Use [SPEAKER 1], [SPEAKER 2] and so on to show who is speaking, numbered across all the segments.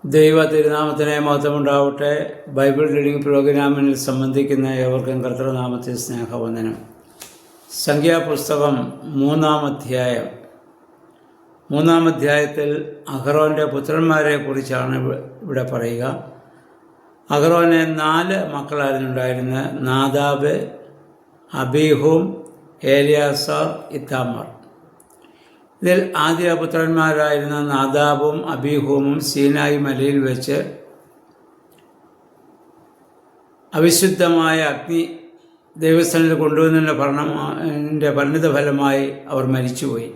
[SPEAKER 1] ദൈവ തിരുനാമത്തിനെ മഹത്വമുണ്ടാവട്ടെ. Bible reading പ്രോഗ്രാമിൽ സംബന്ധിക്കുന്ന ഏവർക്കും കർത്തൃനാമത്തിൽ സ്നേഹവന്ദനം. സംഖ്യാപുസ്തകം മൂന്നാം അധ്യായത്തിൽ അഹ്റോൻ്റെ പുത്രന്മാരെ കുറിച്ചാണ് ഇവിടെ പറയുക. അഹ്റോന് 4 മക്കളായിരുന്നു ഉണ്ടായിരുന്നത്: നാദാബ്, അബീഹൂം, ഏലിയാസാർ, ഇത്താമാർ. ഇതിൽ ആദ്യ പുത്രന്മാരായിരുന്ന നാദാബും അബീഹൂമും സീനായി മലയിൽ വെച്ച് അവിശുദ്ധമായ അഗ്നി ദൈവസ്ഥനിൽ കൊണ്ടുവന്നതിൻ്റെ പരിണിത ഫലമായി അവർ മരിച്ചുപോയി.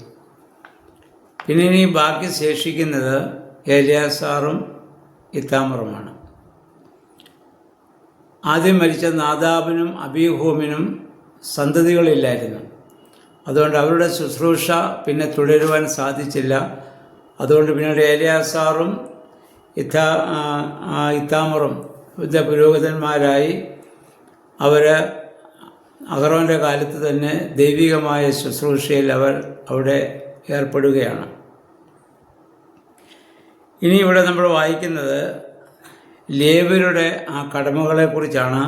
[SPEAKER 1] പിന്നെ ഇനി ബാക്കി ശേഷിക്കുന്നത് ഏലിയാസാറും ഇത്താമറുമാണ്. ആദ്യം മരിച്ച നാദാബിനും അബീഹൂമിനും സന്തതികളില്ലായിരുന്നു. അതുകൊണ്ട് അവരുടെ ശുശ്രൂഷ പിന്നെ തുടരുവാൻ സാധിച്ചില്ല. അതുകൊണ്ട് പിന്നീട് ഏലിയാസാറും ഇത്താമറും യുദ്ധ പുരോഹിതന്മാരായി അവർ അഹ്റോൻ്റെ കാലത്ത് തന്നെ ദൈവികമായ ശുശ്രൂഷയിൽ അവർ അവിടെ ഏർപ്പെടുകയാണ്. ഇനി ഇവിടെ നമ്മൾ വായിക്കുന്നത് ലേവ്യരുടെ ആ കടമകളെക്കുറിച്ചാണ്.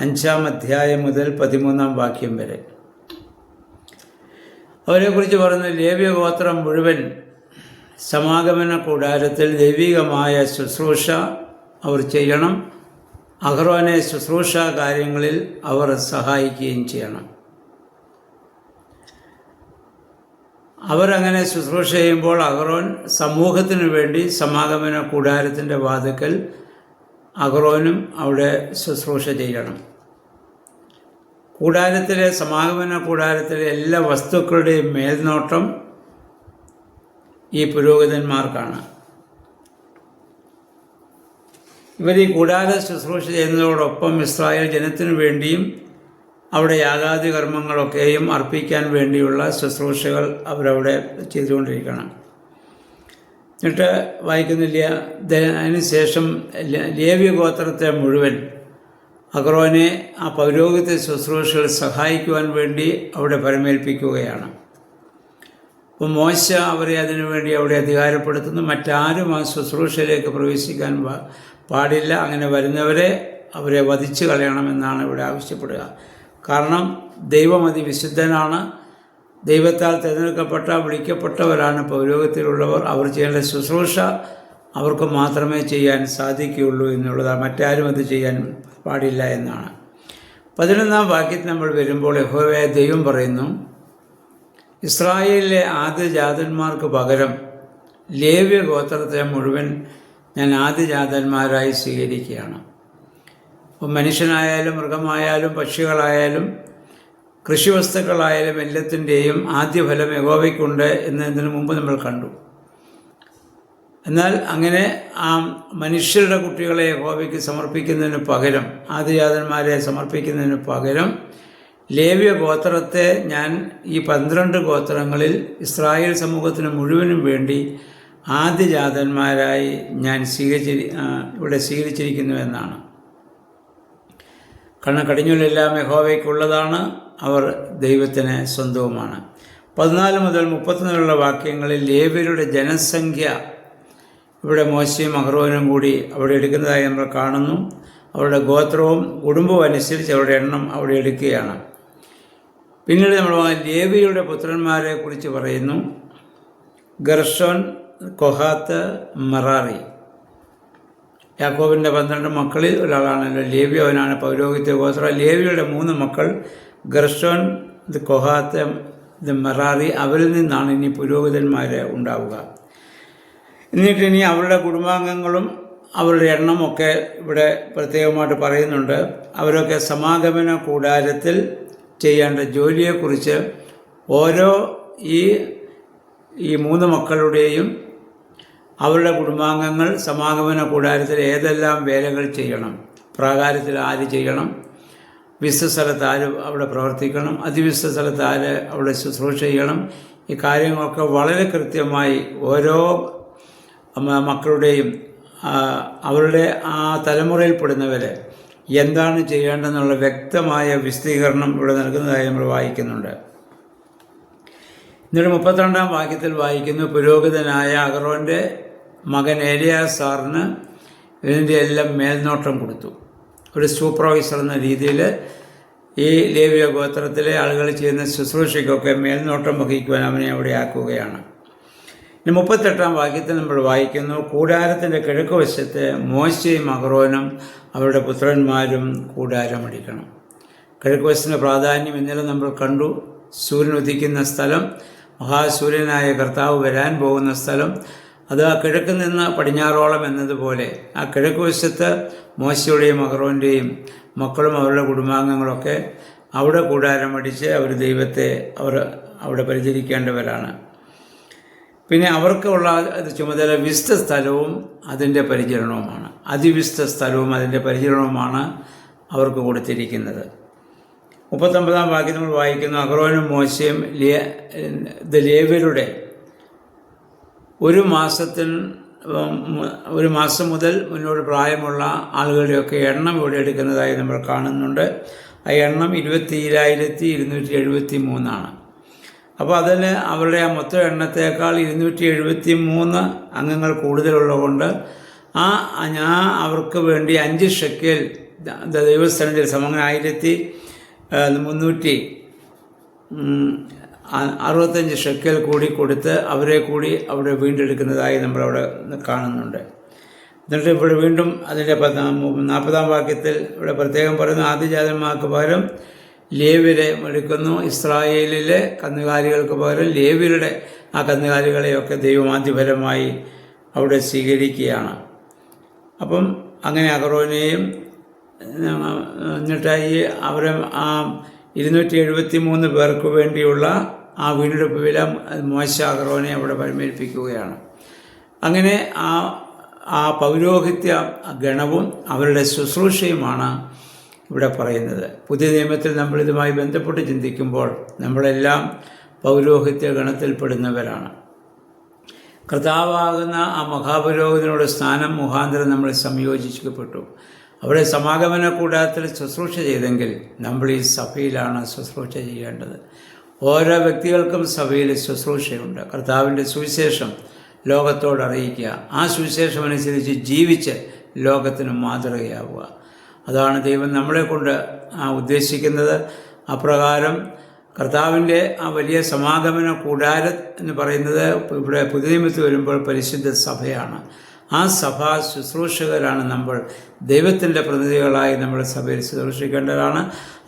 [SPEAKER 1] 5-ാം അധ്യായം മുതൽ 13-ാം വാക്യം വരെ അവരെക്കുറിച്ച് പറയുന്ന ലേവ്യ ഗോത്രം മുഴുവൻ സമാഗമന കൂടാരത്തിൽ ദൈവികമായ ശുശ്രൂഷ അവർ ചെയ്യണം. അഹ്റോനെ ശുശ്രൂഷ കാര്യങ്ങളിൽ അവർ സഹായിക്കുകയും ചെയ്യണം. അവരങ്ങനെ ശുശ്രൂഷ ചെയ്യുമ്പോൾ അഹ്റോൻ സമൂഹത്തിനു വേണ്ടി സമാഗമന കൂടാരത്തിൻ്റെ വാതിക്കൽ അഹ്റോനും അവിടെ ശുശ്രൂഷ ചെയ്യണം. സമാഗമന കൂടാരത്തിലെ എല്ലാ വസ്തുക്കളുടെയും മേൽനോട്ടം ഈ പുരോഹിതന്മാർക്കാണ്. ഇവർ ഈ കൂടാര ശുശ്രൂഷ ചെയ്യുന്നതോടൊപ്പം ഇസ്രായേൽ ജനത്തിനു വേണ്ടിയും അവിടെ യാഗാദി കർമ്മങ്ങളൊക്കെയും അർപ്പിക്കാൻ വേണ്ടിയുള്ള ശുശ്രൂഷകൾ അവരവിടെ ചെയ്തുകൊണ്ടിരിക്കണം. എന്നിട്ട് വായിക്കുന്നില്ല, അതിനുശേഷം ലേവ്യ ഗോത്രത്തെ മുഴുവൻ അഹ്റോനെ ആ പൗരോഹിത്യ ശുശ്രൂഷകൾ സഹായിക്കുവാൻ വേണ്ടി അവിടെ പരമേൽപ്പിക്കുകയാണ്. അപ്പോൾ മോശ അവരെ അതിനുവേണ്ടി അവിടെ അധികാരപ്പെടുത്തുന്നു. മറ്റാരും ആ ശുശ്രൂഷയിലേക്ക് പ്രവേശിക്കാൻ പാടില്ല. അങ്ങനെ വരുന്നവരെ അവരെ വധിച്ചു കളയണമെന്നാണ് ഇവിടെ ആവശ്യപ്പെടുക. കാരണം ദൈവം അതിവിശുദ്ധനാണ്. ദൈവത്താൽ തിരഞ്ഞെടുക്കപ്പെട്ട വിളിക്കപ്പെട്ടവരാണ് പൗരോഹിത്യത്തിലുള്ളവർ. അവർ ചെയ്യേണ്ട ശുശ്രൂഷ അവർക്ക് മാത്രമേ ചെയ്യാൻ സാധിക്കുകയുള്ളൂ എന്നുള്ളതാണ്. മറ്റാരും അത് ചെയ്യാൻ പാടില്ല എന്നാണ്. 11-ാം വാക്യത്തിൽ നമ്മൾ വരുമ്പോൾ യഹോവയായ ദൈവം പറയുന്നു, ഇസ്രായേലിലെ ആദ്യജാതന്മാർക്ക് പകരം ലേവ്യ ഗോത്രത്തെ മുഴുവൻ ഞാൻ ആദ്യജാതന്മാരായി സ്വീകരിക്കുകയാണ്. അപ്പോൾ മനുഷ്യനായാലും മൃഗമായാലും പക്ഷികളായാലും കൃഷിവസ്തുക്കളായാലും എല്ലാത്തിൻ്റെയും ആദ്യഫലം യഹോവയ്ക്കുണ്ട് എന്നതിന് മുമ്പ് നമ്മൾ കണ്ടു. എന്നാൽ അങ്ങനെ ആ മനുഷ്യരുടെ കുട്ടികളെ യഹോവയ്ക്ക് സമർപ്പിക്കുന്നതിന് പകരം, ആദ്യജാതന്മാരെ സമർപ്പിക്കുന്നതിന് പകരം ലേവ്യ ഗോത്രത്തെ ഞാൻ ഈ 12 ഗോത്രങ്ങളിൽ ഇസ്രായേൽ സമൂഹത്തിന് മുഴുവനും വേണ്ടി ആദ്യജാതന്മാരായി ഞാൻ ഇവിടെ സ്വീകരിച്ചിരിക്കുന്നു എന്നാണ്. കടിഞ്ഞൂലെല്ലാം യഹോവയ്ക്കുള്ളതാണ്, അവർ ദൈവത്തിന് സ്വന്തവുമാണ്. 14 മുതൽ 34 വാക്യങ്ങളിൽ ലേവ്യരുടെ ജനസംഖ്യ ഇവിടെ മോശയും അഹ്റോനും കൂടി അവിടെ എടുക്കുന്നതായി നമ്മൾ കാണുന്നു. അവരുടെ ഗോത്രവും കുടുംബവും അനുസരിച്ച് അവരുടെ എണ്ണം അവിടെ എടുക്കുകയാണ്. പിന്നീട് നമ്മൾ ലേവിയുടെ പുത്രന്മാരെ കുറിച്ച് പറയുന്നു. ഗർഷോൻ, കൊഹാത്ത്, മെറാറി. യാക്കോബിൻ്റെ 12 മക്കളിൽ ഒരാളാണല്ലോ ലേവ്യ. അവനാണ് പൗരോഹിത്യ ഗോത്രം. ലേവിയുടെ 3 മക്കൾ ഗർഷോൻ, കൊഹാത്ത്, മെറാറി. അവരിൽ നിന്നാണ് ഇനി പുരോഹിതന്മാർ ഉണ്ടാവുക. എന്നിട്ട് ഇനി അവരുടെ കുടുംബാംഗങ്ങളും അവരുടെ എണ്ണമൊക്കെ ഇവിടെ പ്രത്യേകമായിട്ട് പറയുന്നുണ്ട്. അവരൊക്കെ സമാഗമന കൂടാരത്തിൽ ചെയ്യേണ്ട ജോലിയെക്കുറിച്ച് ഓരോ ഈ 3 മക്കളുടെയും അവരുടെ കുടുംബാംഗങ്ങൾ സമാഗമന കൂടാരത്തിൽ ഏതെല്ലാം വേലകൾ ചെയ്യണം, പ്രാകാരത്തിൽ ആര് ചെയ്യണം, വിശുദ്ധ സ്ഥലത്ത് ആര് അവിടെ പ്രവർത്തിക്കണം, അതിവിശുദ്ധ സ്ഥലത്ത് ആര് അവിടെ ശുശ്രൂഷ ചെയ്യണം, ഈ കാര്യങ്ങളൊക്കെ വളരെ കൃത്യമായി ഓരോ മക്കളുടെയും അവരുടെ ആ തലമുറയിൽപ്പെടുന്നവരെ എന്താണ് ചെയ്യേണ്ടതെന്നുള്ള വ്യക്തമായ വിശദീകരണം ഇവിടെ നൽകുന്നതായി നമ്മൾ വായിക്കുന്നുണ്ട്. എന്നിട്ട് 32-ാം വാക്യത്തിൽ വായിക്കുന്നു, പുരോഹിതനായ അഹ്റോൻ്റെ മകൻ ഏലിയാസാറിന് ഇതിൻ്റെ എല്ലാം മേൽനോട്ടം കൊടുത്തു. ഒരു സൂപ്പർവൈസർ എന്ന രീതിയിൽ ഈ ലേവ്യ ഗോത്രത്തിലെ ആളുകൾ ചെയ്യുന്ന ശുശ്രൂഷയ്ക്കൊക്കെ മേൽനോട്ടം വഹിക്കുവാൻ അവനെ അവിടെ ആക്കുകയാണ്. ഇനി 38-ാം വാക്യത്തിൽ നമ്മൾ വായിക്കുന്നു, കൂടാരത്തിൻ്റെ കിഴക്ക് വശത്ത് മോശയും അഹ്റോനും അവരുടെ പുത്രന്മാരും കൂടാരമടിക്കണം. കിഴക്ക് വശത്തിൻ്റെ പ്രാധാന്യം ഇന്നലെ നമ്മൾ കണ്ടു. സൂര്യൻ ഉദിക്കുന്ന സ്ഥലം, മഹാസൂര്യനായ കർത്താവ് വരാൻ പോകുന്ന സ്ഥലം, അത് ആ കിഴക്ക് നിന്ന് പടിഞ്ഞാറോളം എന്നതുപോലെ ആ കിഴക്ക് വശത്ത് മോശയുടെയും അഹ്റോൻ്റെയും മക്കളും അവരുടെ കുടുംബാംഗങ്ങളൊക്കെ അവിടെ കൂടാരമടിച്ച് അവർ ദൈവത്തെ അവിടെ പരിചരിക്കേണ്ടവരാണ്. പിന്നെ അവർക്കുള്ള ചുമതല വിശുദ്ധ സ്ഥലവും അതിൻ്റെ പരിചരണവുമാണ്. അതിവിശുദ്ധ സ്ഥലവും അതിൻ്റെ പരിചരണവുമാണ് അവർക്ക് കൊടുത്തിരിക്കുന്നത്. 39-ാം വാക്യം നമ്മൾ വായിക്കുന്നു, അഹ്റോനും മോശയും ലേവ്യരുടെ ഒരു മാസം മുതൽ മുന്നോട്ട് പ്രായമുള്ള ആളുകളുടെയൊക്കെ എണ്ണം ഇവിടെ എടുക്കുന്നതായി നമ്മൾ കാണുന്നുണ്ട്. ആ എണ്ണം 22,273 അപ്പോൾ അതിന് അവരുടെ ആ മൊത്തം എണ്ണത്തേക്കാൾ 273 അംഗങ്ങൾ കൂടുതലുള്ളതുകൊണ്ട് അവർക്ക് വേണ്ടി 5 ഷെക്കേൽ ദൈവസ്ഥലത്തിൽ സമങ്ങനെ 1365 ഷെക്കേൽ കൂടി കൊടുത്ത് അവരെ കൂടി അവിടെ വീണ്ടെടുക്കുന്നതായി നമ്മളവിടെ കാണുന്നുണ്ട്. എന്നിട്ട് ഇവിടെ വീണ്ടും അതിൻ്റെ 40-ാം വാക്യത്തിൽ ഇവിടെ പ്രത്യേകം പറയുന്നു, ആദ്യജാതന്മാർക്ക് പകരം ലേവ്യരെ എടുക്കുന്നു, ഇസ്രായേലിലെ കന്നുകാലികൾക്ക് പകരം ലേവ്യരുടെ ആ കന്നുകാലികളെയൊക്കെ ദൈവമാധ്യപരമായി അവിടെ സ്വീകരിക്കുകയാണ്. അപ്പം അങ്ങനെ അഹ്റോനെയും എന്നിട്ട് അവരെ ആ 273 പേർക്ക് വേണ്ടിയുള്ള ആ വീണ്ടെടുപ്പ് വില മോശ അഹ്റോനെ അവിടെ പരിമേൽപ്പിക്കുകയാണ്. അങ്ങനെ ആ പൗരോഹിത്യ ഗണവും അവരുടെ ശുശ്രൂഷയുമാണ് ഇവിടെ പറയുന്നത്. പുതിയ നിയമത്തിൽ നമ്മൾ ഇതുമായി ബന്ധപ്പെട്ട് ചിന്തിക്കുമ്പോൾ നമ്മളെല്ലാം പൗരോഹിത്യ ഗണത്തിൽപ്പെടുന്നവരാണ്. കർത്താവാകുന്ന ആ മഹാപുരോഹിതനോട് സ്ഥാനം മുഖാന്തരം നമ്മൾ സംയോജിക്കപ്പെട്ടു. അവിടെ സമാഗമന കൂടാരത്തിൽ ശുശ്രൂഷ ചെയ്തെങ്കിൽ നമ്മൾ ഈ സഭയിലാണ് ശുശ്രൂഷ ചെയ്യേണ്ടത്. ഓരോ വ്യക്തികൾക്കും സഭയിൽ ശുശ്രൂഷയുണ്ട്. കർത്താവിൻ്റെ സുവിശേഷം ലോകത്തോട് അറിയിക്കുക, ആ സുവിശേഷം അനുസരിച്ച് ജീവിച്ച് ലോകത്തിന് മാതൃകയാവുക. അതാണ് ദൈവം നമ്മളെ കൊണ്ട് ഉദ്ദേശിക്കുന്നത്. അപ്രകാരം കർത്താവിൻ്റെ ആ വലിയ സമാഗമന കൂടാരം എന്ന് പറയുന്നത് ഇവിടെ പുതിയ നിയമത്തിൽ വരുമ്പോൾ പരിശുദ്ധ സഭയാണ്. ആ സഭാ ശുശ്രൂഷകരാണ് നമ്മൾ. ദൈവത്തിൻ്റെ പ്രതിനിധികളായി നമ്മൾ സഭയിൽ ശുശ്രൂഷിക്കേണ്ടതാണ്.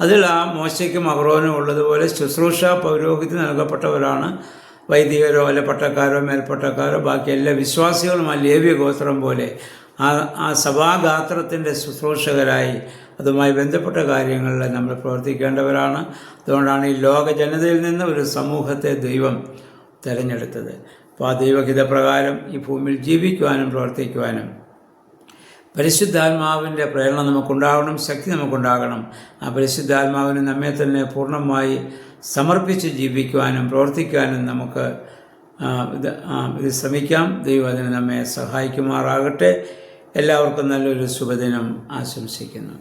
[SPEAKER 1] അതിൽ ആ മോശയ്ക്കും അഹ്റോനും ഉള്ളതുപോലെ ശുശ്രൂഷ പൗരോഹിത്യം നൽകപ്പെട്ടവരാണ്. വൈദികരോ അല്ല പട്ടക്കാരോ മേൽപ്പട്ടക്കാരോ ബാക്കി എല്ലാ വിശ്വാസികളും ആ ലേവ്യ ഗോത്രം പോലെ ആ സഭാഗാത്രത്തിൻ്റെ ശുശ്രൂഷകരായി അതുമായി ബന്ധപ്പെട്ട കാര്യങ്ങളിൽ നമ്മൾ പ്രവർത്തിക്കേണ്ടവരാണ്. അതുകൊണ്ടാണ് ഈ ലോക ജനതയിൽ നിന്ന് ഒരു സമൂഹത്തെ ദൈവം തിരഞ്ഞെടുത്തത്. അപ്പോൾ ആ ദൈവഹിതപ്രകാരം ഈ ഭൂമിയിൽ ജീവിക്കുവാനും പ്രവർത്തിക്കുവാനും പരിശുദ്ധാത്മാവിൻ്റെ പ്രേരണ നമുക്കുണ്ടാകണം, ശക്തി നമുക്കുണ്ടാകണം. ആ പരിശുദ്ധാത്മാവിന് നമ്മെ തന്നെ പൂർണ്ണമായി സമർപ്പിച്ച് ജീവിക്കുവാനും പ്രവർത്തിക്കുവാനും നമുക്ക് ഇത് ശ്രമിക്കാം. ദൈവം അതിന് നമ്മെ സഹായിക്കുമാറാകട്ടെ. എല്ലാവർക്കും നല്ലൊരു ശുഭദിനം ആശംസിക്കുന്നു.